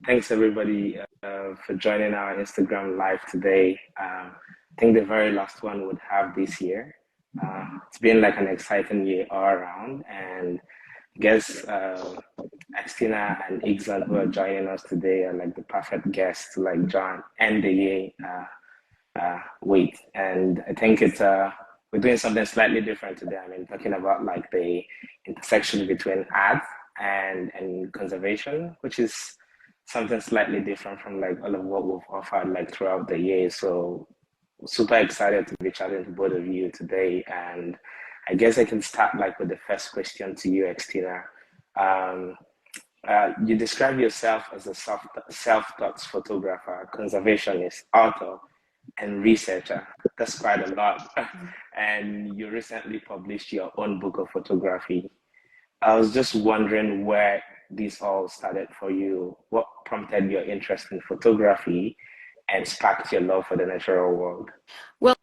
Thanks everybody for joining our Instagram live today. I think the very last one would have this year. It's been like an exciting year all around, and I guess Xtina and Igsaan who are joining us today are like the perfect guests to like join end the year with. And I think it's we're doing something slightly different today. I mean, talking about like the intersection between art and conservation, which is something slightly different from like all of what we've offered like throughout the year. So super excited to be chatting to both of you today. And I guess I can start like with the first question to you, Xtina. Um, you describe yourself as a self-taught photographer, conservationist, author, and researcher. That's quite a lot. And you recently published your own book of photography. I was just wondering where this all started for you. What prompted your interest in photography and sparked your love for the natural world? Well,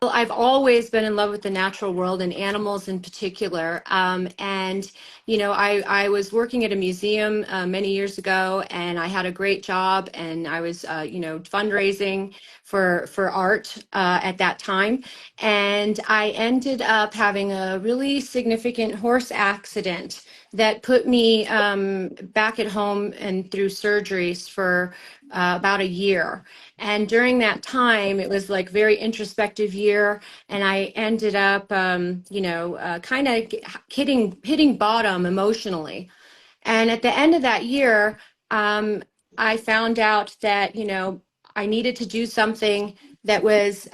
I've always been in love with the natural world and animals in particular. And, you know, I was working at a museum many years ago, and I had a great job, and I was, you know, fundraising for art at that time. And I ended up having a really significant horse accident that put me back at home and through surgeries for about a year. And during that time, it was like very introspective year, and I ended up, you know, kind of hitting bottom emotionally. And at the end of that year, I found out that, you know, I needed to do something that was,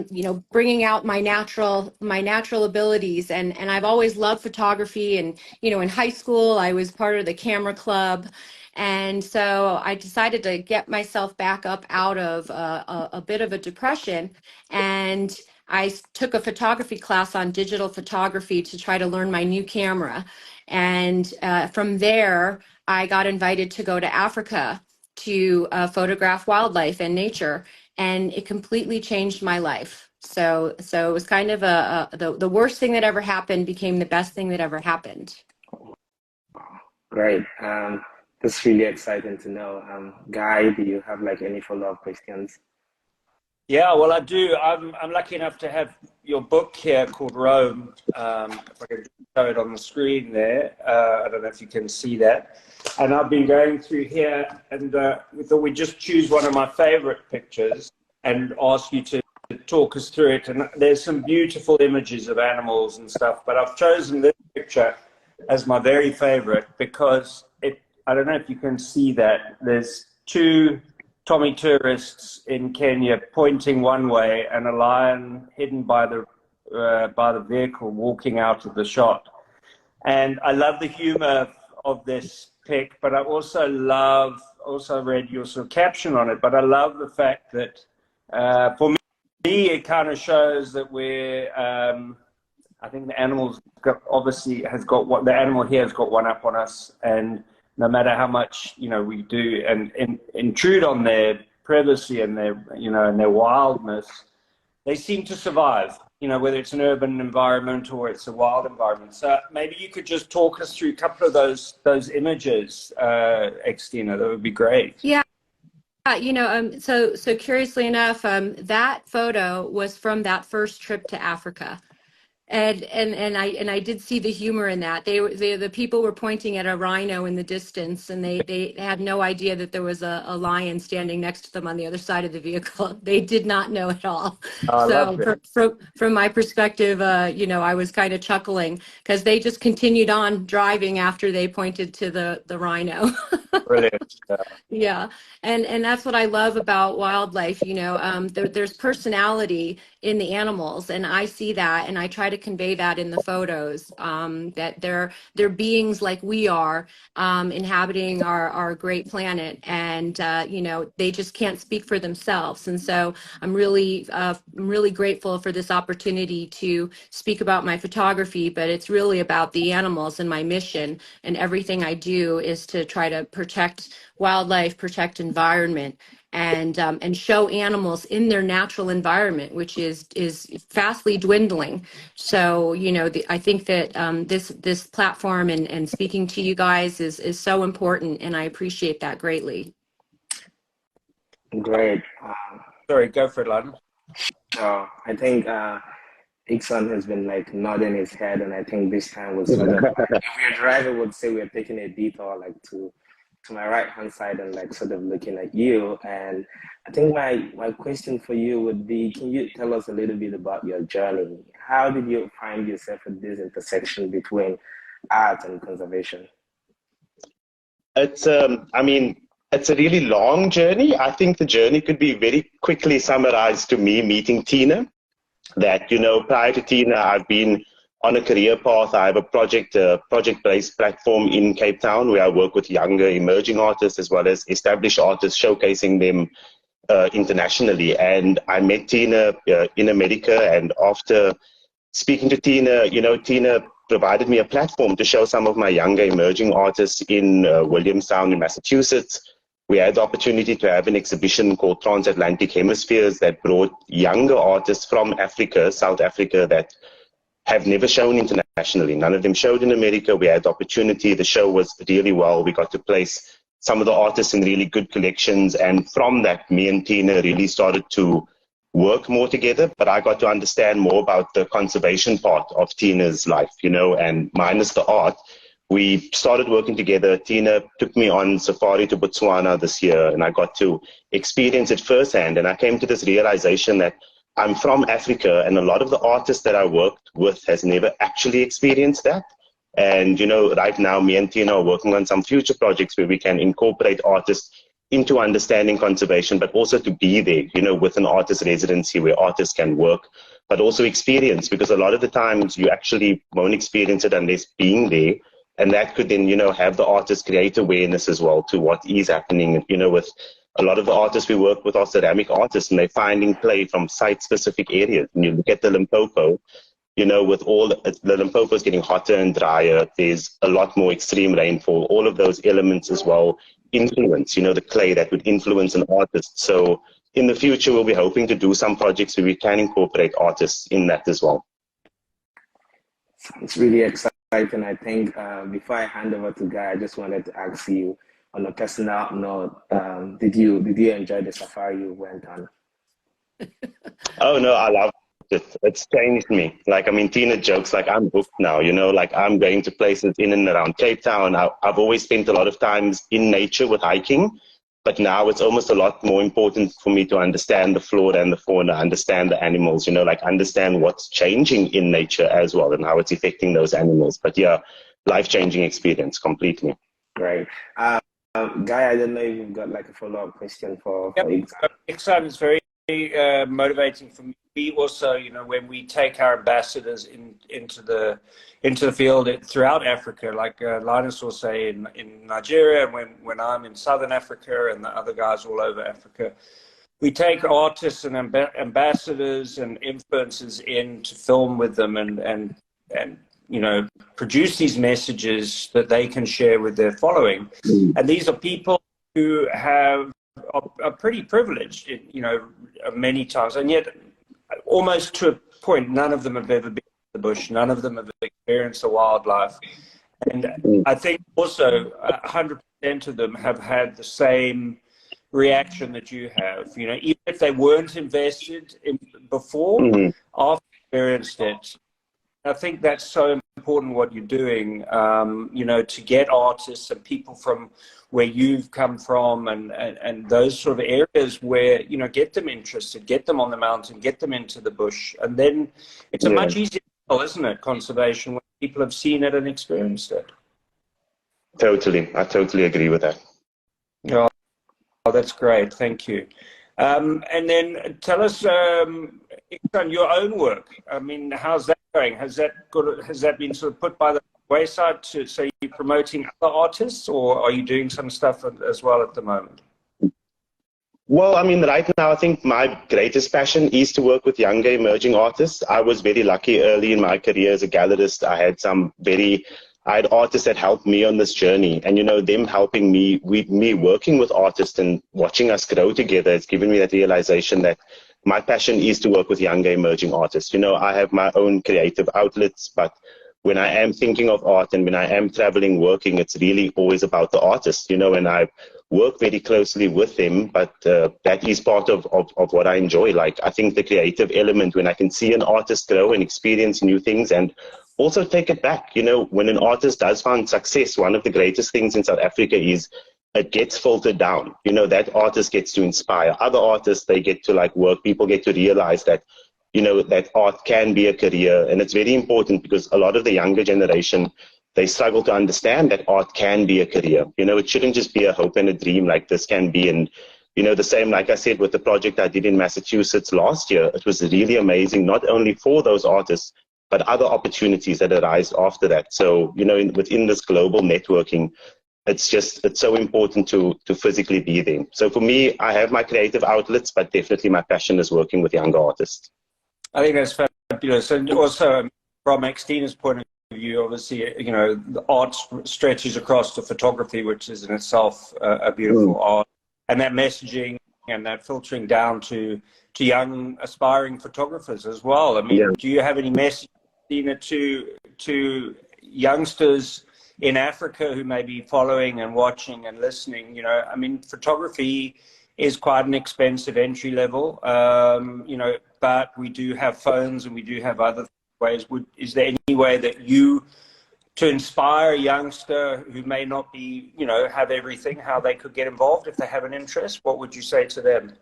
you know, bringing out my natural abilities. And I've always loved photography. And, you know, in high school, I was part of the camera club. And so I decided to get myself back up out of a bit of a depression. And I took a photography class on digital photography to try to learn my new camera. And from there, I got invited to go to Africa to photograph wildlife and nature. And it completely changed my life. So it was kind of the worst thing that ever happened became the best thing that ever happened. Great. That's really exciting to know. Guy, do you have like any follow-up questions? Yeah, well, I do. I'm lucky enough to have your book here called Rome. If I can show it on the screen there. I don't know if you can see that. And I've been going through here, and we thought we'd just choose one of my favorite pictures and ask you to talk us through it. And there's some beautiful images of animals and stuff, but I've chosen this picture as my very favorite because I don't know if you can see that. There's two Tommy tourists in Kenya pointing one way and a lion hidden by the vehicle walking out of the shot. And I love the humor of this pic, but I also read your sort of caption on it, but I love the fact that for me, it kind of shows that I think the animals obviously the animal here has got one up on us, and no matter how much, you know, we do and intrude on their privacy and their, you know, and their wildness, they seem to survive, you know, whether it's an urban environment or it's a wild environment. So maybe you could just talk us through a couple of those images, Xtina. That would be great. Yeah. You know, so curiously enough, that photo was from that first trip to Africa. And I did see the humor in that. The people were pointing at a rhino in the distance, and they had no idea that there was a lion standing next to them on the other side of the vehicle. They did not know at all. So from my perspective, you know, I was kind of chuckling because they just continued on driving after they pointed to the rhino. Brilliant. Yeah, and that's what I love about wildlife. You know, there's personality in the animals, and I see that, and I try to convey that in the photos. That they're beings like we are, inhabiting our great planet, and you know, they just can't speak for themselves. And so I'm really grateful for this opportunity to speak about my photography, but it's really about the animals, and my mission and everything I do is to try to protect wildlife, protect environment, and show animals in their natural environment, which is fastly dwindling. So, you know, I think that this platform and speaking to you guys is so important, and I appreciate that greatly. Great. Sorry, go for it, London. So I think Igsaan has been like nodding his head, and I think this time was sort of like, if we're driving, would say we're taking a detour like to my right hand side and like sort of looking at you. And I think my question for you would be, can you tell us a little bit about your journey? How did you find yourself at this intersection between art and conservation? It's, I mean, it's a really long journey. I think the journey could be very quickly summarized to me meeting Tina. That, prior to Tina, I've been on a career path. I have a project-based platform in Cape Town where I work with younger emerging artists as well as established artists, showcasing them internationally. And I met Tina in America, and after speaking to Tina, Tina provided me a platform to show some of my younger emerging artists in Williamstown in Massachusetts. We had the opportunity to have an exhibition called Transatlantic Hemispheres that brought younger artists from Africa, South Africa, that have never shown internationally. None of them showed in America. We had the opportunity. The show was really well. We got to place some of the artists in really good collections. And from that, me and Tina really started to work more together. But I got to understand more about the conservation part of Tina's life, and minus the art. We started working together. Tina took me on safari to Botswana this year, and I got to experience it firsthand. And I came to this realization that I'm from Africa, and a lot of the artists that I worked with has never actually experienced that. And, right now, me and Tina are working on some future projects where we can incorporate artists into understanding conservation, but also to be there, with an artist residency where artists can work, but also experience, because a lot of the times you actually won't experience it unless being there. And that could then, have the artists create awareness as well to what is happening, with a lot of the artists we work with are ceramic artists, and they're finding play from site-specific areas. And you look at the Limpopo, with all the Limpopo is getting hotter and drier, there's a lot more extreme rainfall. All of those elements as well influence, the clay that would influence an artist. So in the future, we'll be hoping to do some projects where we can incorporate artists in that as well. It's really exciting. I think before I hand over to Guy, I just wanted to ask you on a personal note, did you enjoy the safari you went on? Oh no, I love it. It's changed me. Tina jokes like I'm booked now, I'm going to places in and around Cape Town. I've always spent a lot of times in nature with hiking, but now it's almost a lot more important for me to understand the flora and the fauna, understand the animals, understand what's changing in nature as well and how it's affecting those animals. But yeah, life-changing experience completely. Great. Guy, I don't know if you've got like a follow-up question for Igsaan. Igsaan is very motivating for me. We also, when we take our ambassadors into the field throughout Africa, like Linus will say in Nigeria, and when I'm in Southern Africa and the other guys all over Africa, we take artists and ambassadors and influencers in to film with them and produce these messages that they can share with their following. And these are people who are pretty privileged, many times, and yet almost to a point, none of them have ever been to the bush, none of them have experienced the wildlife. And I think also 100% of them have had the same reaction that you have. Even if they weren't invested in before, after experienced it. I think that's so important what you're doing, to get artists and people from where you've come from and those sort of areas where, get them interested, get them on the mountain, get them into the bush. And then it's a much easier, isn't it, conservation, when people have seen it and experienced it. Totally. I totally agree with that. Oh, that's great. Thank you. And then tell us, Igsaan, your own work. How's that going? Has that been sort of put by the wayside so you're promoting other artists, or are you doing some stuff as well at the moment? Well, right now, I think my greatest passion is to work with younger emerging artists. I was very lucky early in my career as a gallerist. I had artists that helped me on this journey, and them helping me, me working with artists and watching us grow together, it's given me that realization that my passion is to work with younger emerging artists. I have my own creative outlets, but when I am thinking of art and when I am traveling, working, it's really always about the artist, and I've work very closely with them, but that is part of what I enjoy. Like, I think the creative element, when I can see an artist grow and experience new things and also take it back. You know, when an artist does find success, one of the greatest things in South Africa is it gets filtered down. You know, that artist gets to inspire other artists. They get to like work. People get to realize that, you know, that art can be a career. And it's very important because a lot of the younger generation, they struggle to understand that art can be a career. You know, it shouldn't just be a hope and a dream like this can be. And, you know, the same, like I said, with the project I did in Massachusetts last year, it was really amazing, not only for those artists, but other opportunities that arise after that. So, you know, within this global networking, it's so important to physically be there. So for me, I have my creative outlets, but definitely my passion is working with younger artists. I think that's fabulous. And also from Xtina's point of view, obviously, you know, the art stretches across to photography, which is in itself a beautiful art. And that messaging and that filtering down to young aspiring photographers as well. I mean, do you have any message, Xtina, to youngsters in Africa who may be following and watching and listening? You know, I mean, photography is quite an expensive entry level, you know, but we do have phones and we do have other ways. Is there any way that to inspire a youngster who may not be, you know, have everything, how they could get involved if they have an interest? What would you say to them?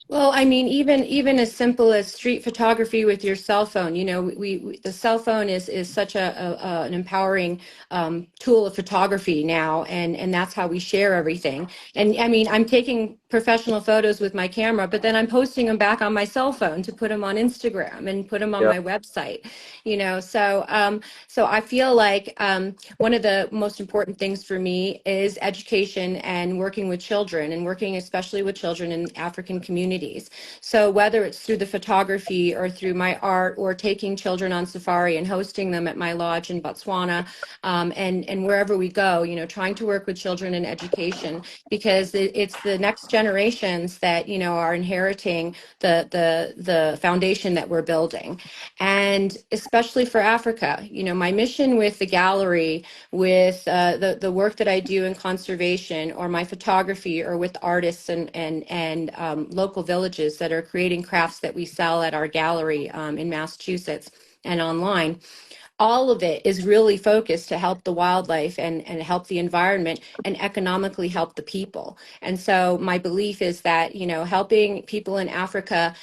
Well, I mean, even as simple as street photography with your cell phone. You know, the cell phone is such an empowering tool of photography now, and that's how we share everything. And I mean, I'm taking professional photos with my camera, but then I'm posting them back on my cell phone to put them on Instagram and put them on my website. You know, so I feel like one of the most important things for me is education and working with children, and working especially with children in African communities. So whether it's through the photography or through my art, or taking children on safari and hosting them at my lodge in Botswana, and wherever we go, you know, trying to work with children in education, because it's the next generations that, you know, are inheriting the foundation that we're building. And especially for Africa, you know, my mission with the gallery, with the work that I do in conservation, or my photography, or with artists and local villages that are creating crafts that we sell at our gallery in Massachusetts and online. All of it is really focused to help the wildlife and help the environment and economically help the people. And so my belief is that, you know, helping people in Africa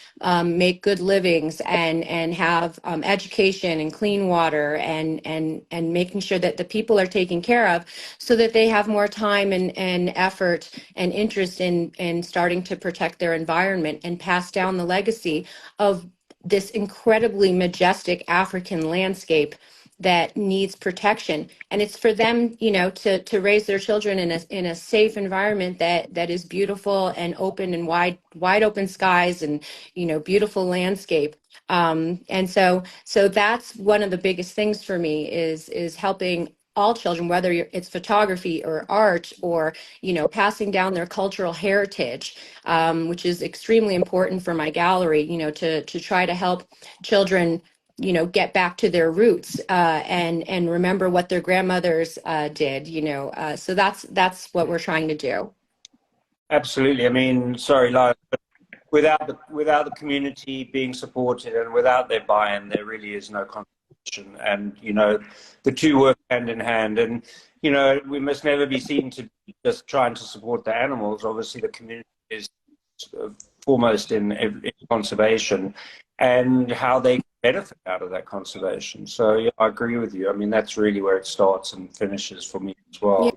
make good livings and have education and clean water and making sure that the people are taken care of, so that they have more time and effort and interest in starting to protect their environment and pass down the legacy of this incredibly majestic African landscape that needs protection. And it's for them, you know, to raise their children in a safe environment that is beautiful and open, and wide open skies, and, you know, beautiful landscape. And so that's one of the biggest things for me is helping all children, whether it's photography or art, or, you know, passing down their cultural heritage, which is extremely important for my gallery, you know, to try to help children, you know, get back to their roots and remember what their grandmothers did, you know. So that's what we're trying to do. Absolutely. I mean, sorry, Lyle, but without the community being supported and without their buy-in, there really is no contribution. And, you know, the two work hand in hand. And, you know, we must never be seen to be just trying to support the animals. Obviously, the community is foremost in conservation and how they benefit out of that conservation. So yeah, I agree with you. I mean, that's really where it starts and finishes for me as well.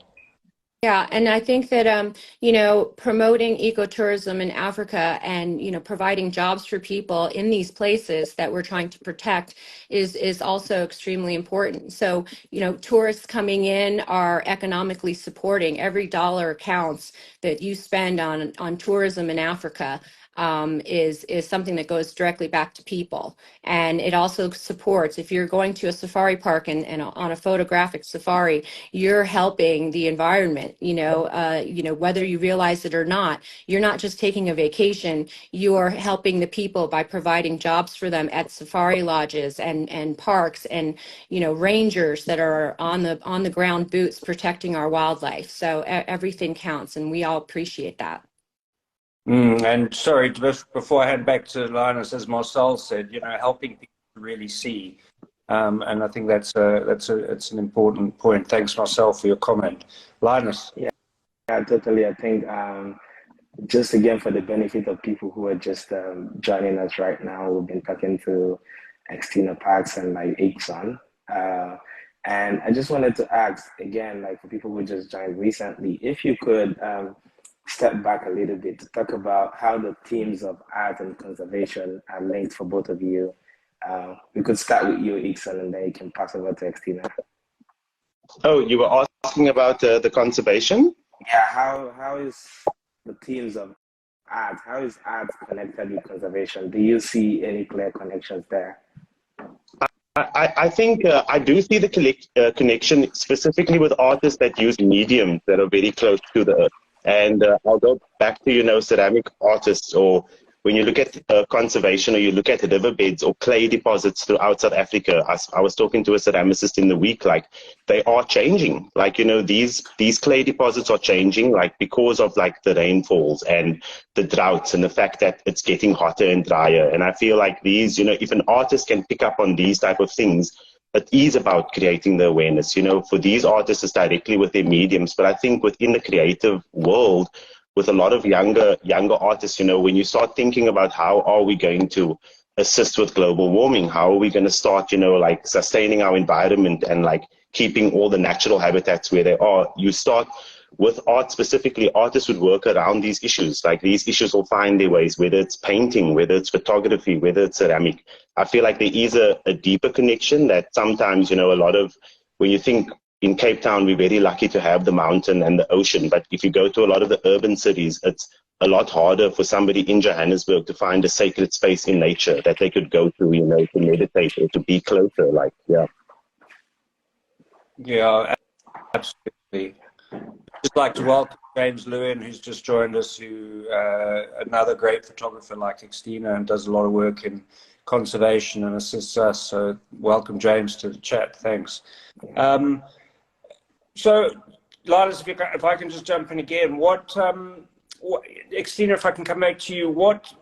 Yeah, and I think that you know, promoting ecotourism in Africa and, you know, providing jobs for people in these places that we're trying to protect is also extremely important. So, you know, tourists coming in are economically supporting. Every dollar counts that you spend on tourism in Africa. is something that goes directly back to people. And it also supports, if you're going to a safari park and on a photographic safari, you're helping the environment, whether you realize it or not. You're not just taking a vacation, you're helping the people by providing jobs for them at safari lodges and parks and, rangers that are on the ground boots protecting our wildlife. So everything counts, and we all appreciate that. And sorry, just before I hand back to Linus, as Marcel said, helping people to really see, and I think it's an important point. Thanks, Marcel, for your comment. Linus. Yeah, totally. I think just again for the benefit of people who are just joining us right now, we've been talking to Xtina and like Igsaan. And I just wanted to ask again, like for people who just joined recently, if you could step back a little bit to talk about how the themes of art and conservation are linked for both of you. We could start with you, Igsaan, and then you can pass over to Xtina. Oh, you were asking about the conservation? Yeah, how is the themes of art, how is art connected with conservation? Do you see any clear connections there? I think I do see the connection specifically with artists that use mediums that are very close to the earth. And I'll go back to, ceramic artists, or when you look at conservation, or you look at riverbeds or clay deposits throughout South Africa. I was talking to a ceramicist in the week, like they are changing. Like, these clay deposits are changing, like because of like the rainfalls and the droughts and the fact that it's getting hotter and drier. And I feel like these, if an artist can pick up on these type of things, it is about creating the awareness. For these artists, it's directly with their mediums. But I think within the creative world, with a lot of younger artists, when you start thinking about how are we going to assist with global warming, how are we going to start, like sustaining our environment and like keeping all the natural habitats where they are, you start with art specifically. Artists would work around these issues. Like these issues will find their ways, whether it's painting, whether it's photography, whether it's ceramic. I feel like there is a deeper connection that sometimes, a lot of, when you think in Cape Town, we're very lucky to have the mountain and the ocean. But if you go to a lot of the urban cities, it's a lot harder for somebody in Johannesburg to find a sacred space in nature that they could go to, to meditate or to be closer. Like, yeah. Yeah, absolutely. Just like to welcome James Lewin, who's just joined us, another great photographer like Xtina, and does a lot of work in conservation and assists us. So welcome, James, to the chat. Thanks. So, Linus, if I can just jump in again, Xtina, if I can come back to you, what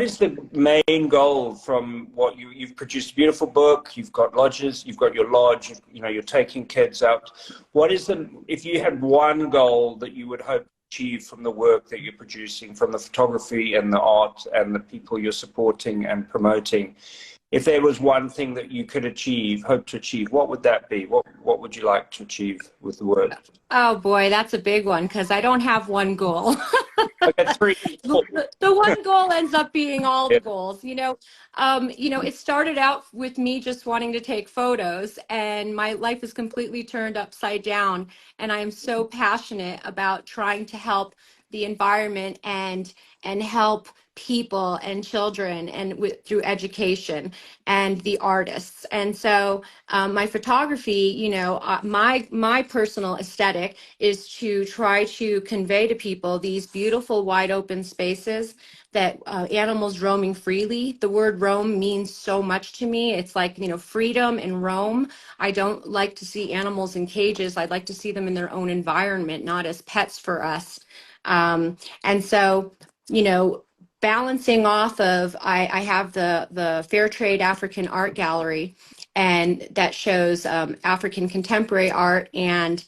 is the main goal from what you've produced a beautiful book, you've got lodges, you've got your lodge, you're taking kids out. If you had one goal that you would hope to achieve from the work that you're producing, from the photography and the art and the people you're supporting and promoting, if there was one thing that you could hope to achieve, what would that be? What would you like to achieve with the work? Oh boy, that's a big one, because I don't have one goal. Okay, three. The one goal ends up being all the goals. It started out with me just wanting to take photos, and my life is completely turned upside down. And I am so passionate about trying to help the environment and help people and children and through education and the artists. And so my photography, my personal aesthetic is to try to convey to people these beautiful wide open spaces that animals roaming freely. The word roam means so much to me. It's like, freedom and roam. I don't like to see animals in cages. I'd like to see them in their own environment, not as pets for us. And so, balancing off of, I have the Fair Trade African Art Gallery, and that shows African contemporary art and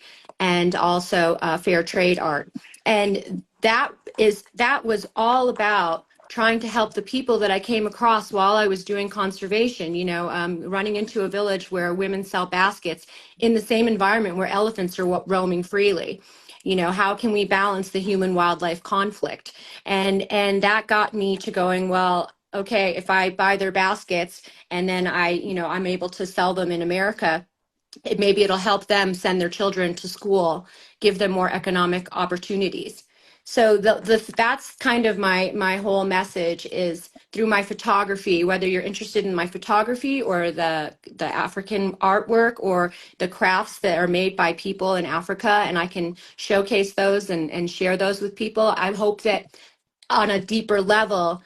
also fair trade art. And that was all about trying to help the people that I came across while I was doing conservation, running into a village where women sell baskets in the same environment where elephants are roaming freely. How can we balance the human wildlife conflict? And that got me to going, well, okay, if I buy their baskets and then I'm able to sell them in America, maybe it'll help them send their children to school, give them more economic opportunities. So that's kind of my whole message is through my photography, whether you're interested in my photography or the African artwork or the crafts that are made by people in Africa, and I can showcase those and share those with people. I hope that on a deeper level,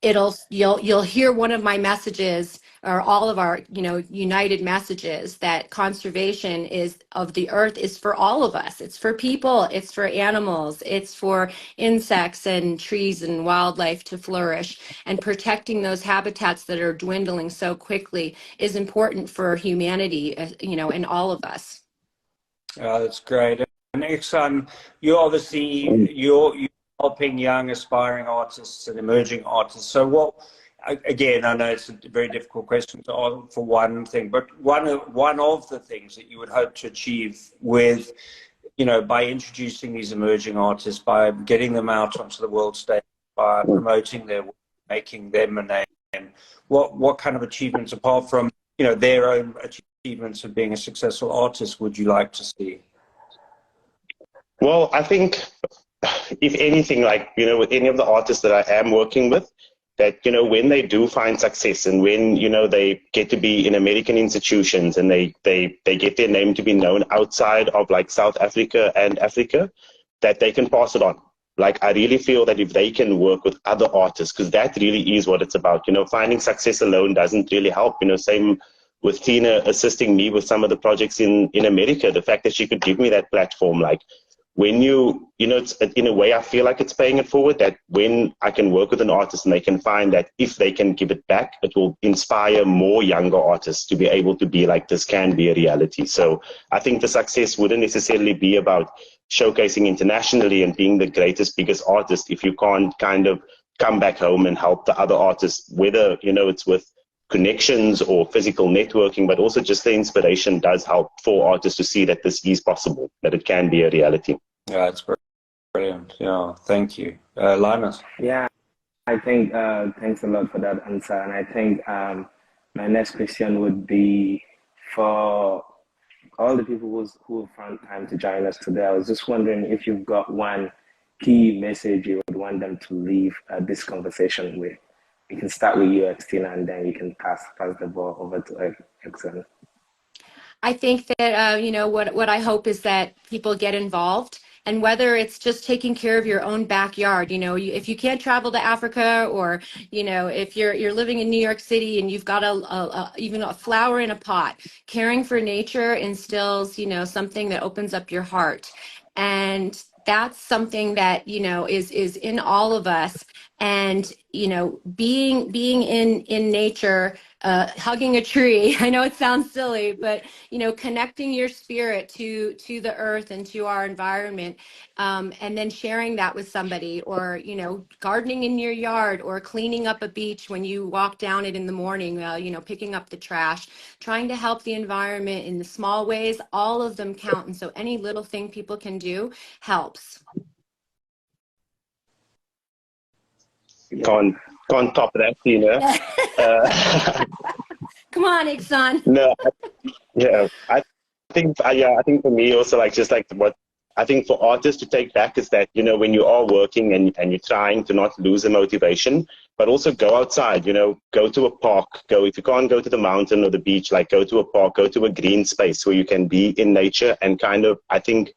you'll hear one of my messages or all of our united messages that conservation is of the earth is for all of us. It's for people, it's for animals, it's for insects and trees and wildlife to flourish, and protecting those habitats that are dwindling so quickly is important for humanity, and all of us. That's great. And Igsaan, you obviously you're helping young aspiring artists and emerging artists. So what? Again, I know it's a very difficult question to answer for one thing, but one of the things that you would hope to achieve with, by introducing these emerging artists, by getting them out onto the world stage, by promoting their work, making them a name, what kind of achievements, apart from their own achievements of being a successful artist, would you like to see? Well, I think if anything, like, with any of the artists that I am working with, that, when they do find success and when, they get to be in American institutions and they get their name to be known outside of like South Africa and Africa, that they can pass it on. Like, I really feel that if they can work with other artists, because that really is what it's about, finding success alone doesn't really help, same with Tina assisting me with some of the projects in America, the fact that she could give me that platform, like, when it's, in a way, I feel like it's paying it forward, that when I can work with an artist and they can find that if they can give it back, it will inspire more younger artists to be able to be like, this can be a reality. So I think the success wouldn't necessarily be about showcasing internationally and being the greatest, biggest artist if you can't kind of come back home and help the other artists, whether, it's with connections or physical networking, but also just the inspiration does help for artists to see that this is possible, that it can be a reality. Yeah, it's brilliant. Yeah, thank you. Linus? Yeah, I think thanks a lot for that answer. And I think my next question would be for all the people who found time to join us today. I was just wondering if you've got one key message you would want them to leave this conversation with. We can start with you, Xtina, and then we can pass the ball over to Igsaan. I think that what I hope is that people get involved, and whether it's just taking care of your own backyard. If you can't travel to Africa, or if you're living in New York City and you've got even a flower in a pot, caring for nature instills something that opens up your heart, and that's something that is in all of us. And being in nature, hugging a tree. I know it sounds silly, but connecting your spirit to the earth and to our environment, and then sharing that with somebody, or gardening in your yard, or cleaning up a beach when you walk down it in the morning, picking up the trash, trying to help the environment in the small ways. All of them count, and so any little thing people can do helps. Can't top that, Come on, Igsaan. No, yeah, I think for me also, like, just like what I think for artists to take back is that, when you are working and you're trying to not lose the motivation, but also go outside, go to a park, if you can't go to the mountain or the beach, like, go to a park, go to a green space where you can be in nature. And kind of, I think,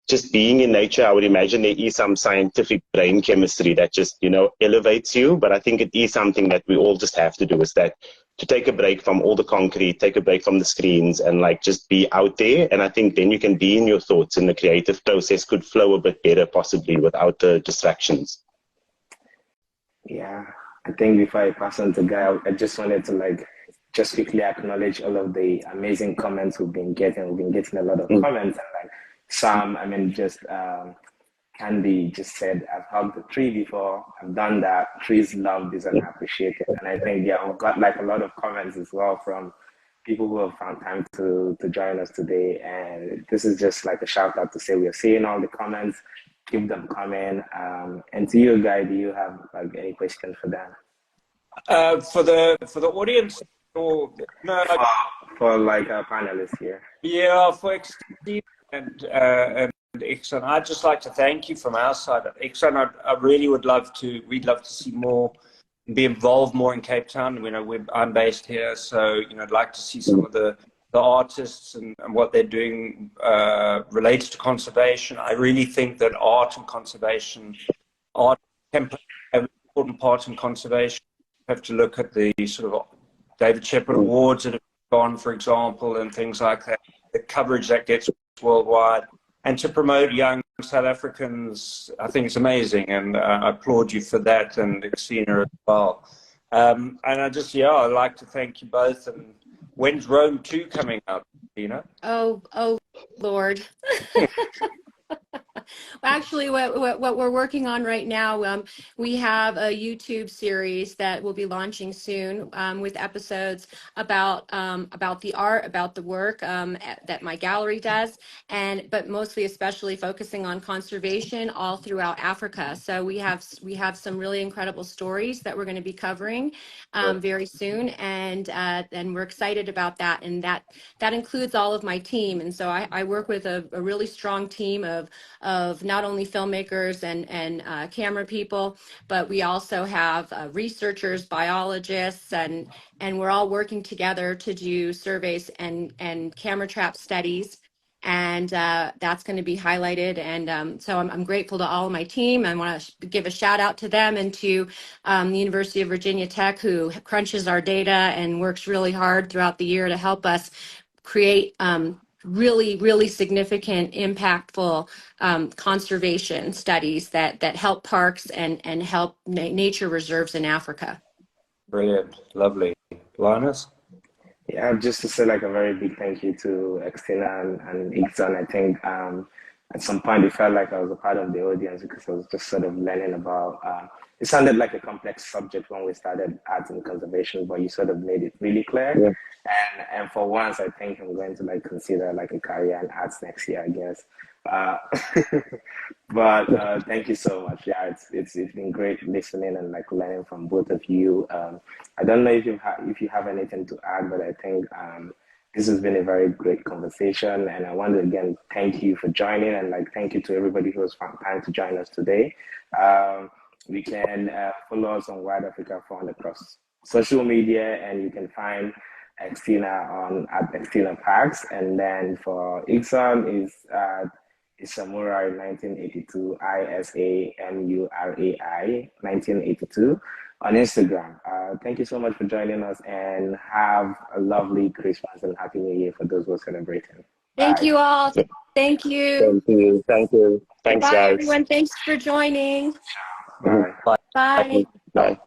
just being in nature, I would imagine there is some scientific brain chemistry that just, elevates you. But I think it is something that we all just have to do, is that to take a break from all the concrete, take a break from the screens, and like just be out there. And I think then you can be in your thoughts, and the creative process could flow a bit better, possibly without the distractions. Yeah, I think before I pass on to Guy, I just wanted to just quickly acknowledge all of the amazing comments we've been getting. We've been getting a lot of comments, and some, just Candy just said, I've hugged a tree before, I've done that, trees love this and appreciate it. And I think, we've got a lot of comments as well from people who have found time to join us today. And this is just like a shout out to say we're seeing all the comments, keep them coming. And to you, Guy, do you have any questions for them? For the audience, or no? For our panelists here. Yeah, for Xtina and Xtina, I'd just like to thank you from our side. Xtina, I really would love to, we'd love to see more, be involved more in Cape Town. You know, I'm based here, so, you know, I'd like to see some of the artists and what they're doing related to conservation. I really think that art and conservation, art can play an important part in conservation. You have to look at the sort of David Shepard Awards that have gone, for example, and things like that, the coverage that gets worldwide. And to promote young South Africans, I think it's amazing, and I applaud you for that, and Xtina as well. And I just, yeah, I'd like to thank you both. And when's Rome 2 coming out, Xtina? Oh, Lord. Actually, what we're working on right now, we have a YouTube series that will be launching soon with episodes about the art, about the work that my gallery does, but mostly especially focusing on conservation all throughout Africa. So we have some really incredible stories that we're going to be covering very soon, and we're excited about that. And that includes all of my team. And so I work with a really strong team of not only filmmakers and camera people, but we also have researchers, biologists, and we're all working together to do surveys and camera trap studies. And that's going to be highlighted. And so I'm grateful to all of my team. I want to give a shout out to them and to the University of Virginia Tech, who crunches our data and works really hard throughout the year to help us create really significant, impactful conservation studies that help parks and help nature reserves in Africa. Brilliant. Lovely. Linus? Yeah, just to say like a very big thank you to Xtina and Igsaan. I think at some point it felt like I was a part of the audience because I was just sort of learning about, it sounded like a complex subject when we started art and conservation, but you sort of made it really clear. Yeah. And for once, I think I'm going to like consider like a career in arts next year, I guess. But thank you so much. Yeah, it's been great listening and like learning from both of you. I don't know if you have anything to add, but I think this has been a very great conversation, and I want to again thank you for joining, and like thank you to everybody who has found time to join us today. We can follow us on Wide Africa Fund across social media, and you can find Xtina on at Xtina Parks, and then for Igsaan is Samurai 1982, ISAMURAI 1982 on Instagram. Thank you so much for joining us, and have a lovely Christmas and Happy New Year for those who are celebrating. Thank you all. Thank you. Thank you. Thank you. Thanks, Bye, guys. everyone. Thanks for joining. Bye. Bye. Bye.